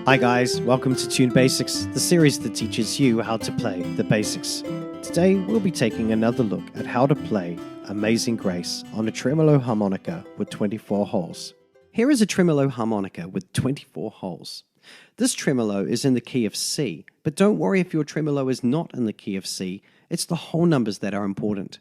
Hi guys, welcome to Tune Basics, the series that teaches you how to play the basics. Today we'll be taking another look at how to play Amazing Grace on a tremolo harmonica with 24 holes. Here is a tremolo harmonica with 24 holes. This tremolo is in the key of C, but don't worry if your tremolo is not in the key of C, it's the whole numbers that are important.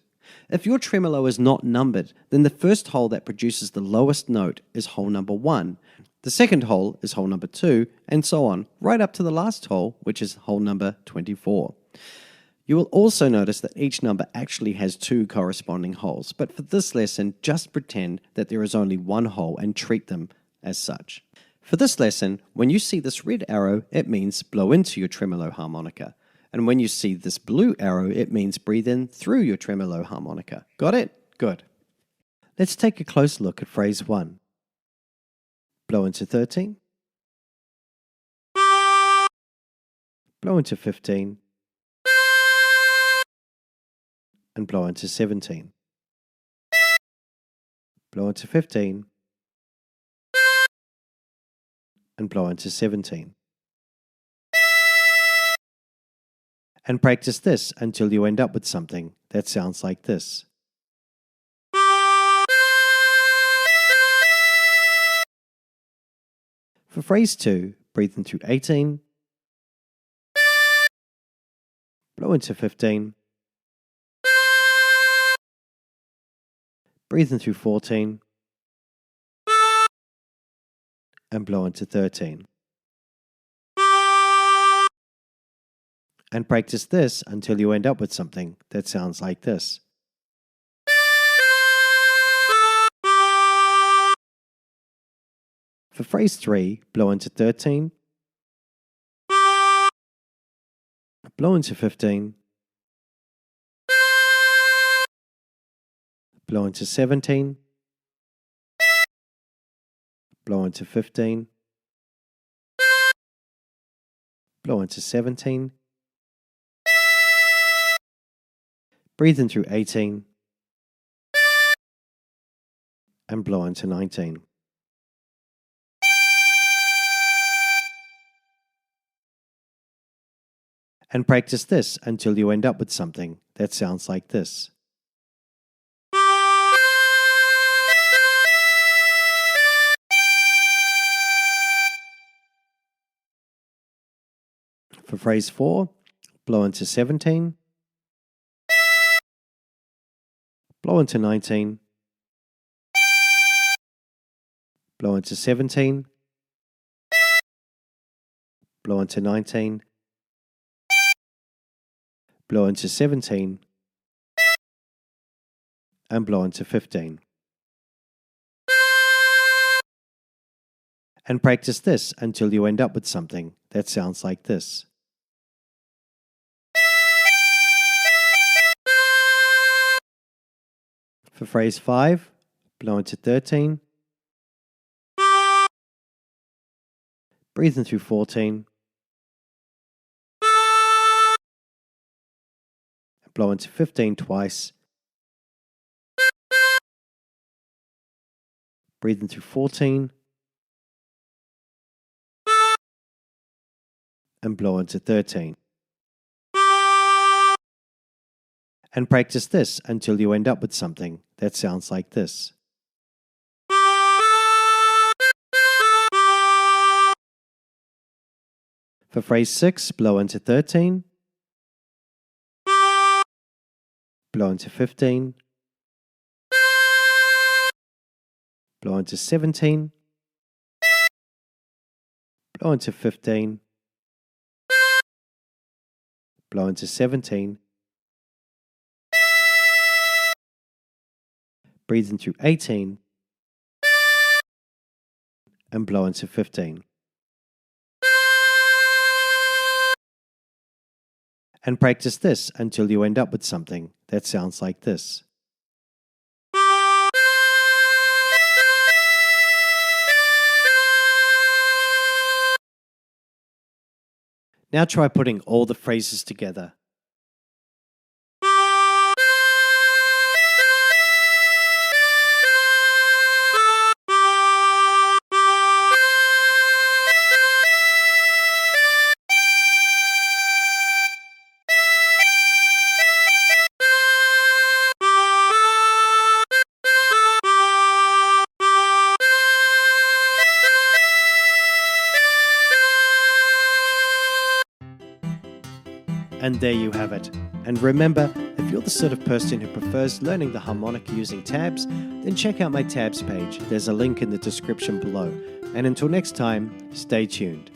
If your tremolo is not numbered, then the first hole that produces the lowest note is hole number 1. The second hole is hole number 2, and so on, right up to the last hole, which is hole number 24. You will also notice that each number actually has 2 corresponding holes, but for this lesson, just pretend that there is only one hole and treat them as such. For this lesson, when you see this red arrow, it means blow into your tremolo harmonica. And when you see this blue arrow, it means breathe in through your tremolo harmonica. Got it? Good. Let's take a close look at phrase 1. Blow into 13. Blow into 15. And blow into 17. Blow into 15. And blow into 17. And practice this until you end up with something that sounds like this. For phrase 2, breathe in through 18, blow into 15, breathe in through 14, and blow into 13. And practice this until you end up with something that sounds like this. For phrase 3, blow into 13, blow into 15, blow into 17, blow into 15, blow into 17, breathe in through 18, and blow into 19. And practice this until you end up with something that sounds like this. For phrase 4, blow into 17, blow into 19, blow into 17, blow into 19, blow into 17, and blow into 15. And practice this until you end up with something that sounds like this. For phrase 5, blow into 13, breathe in through 14, blow into 15 twice, breathe in through 14, and blow into 13. And practice this until you end up with something that sounds like this. For phrase 6, blow into 13, blow into 15, blow into 17, blow into 15, blow into 17, breathe in through 18, and blow into 15. And practice this until you end up with something that sounds like this. Now try putting all the phrases together. And there you have it. And remember, if you're the sort of person who prefers learning the harmonica using tabs, then check out my tabs page. There's a link in the description below. And until next time, stay tuned.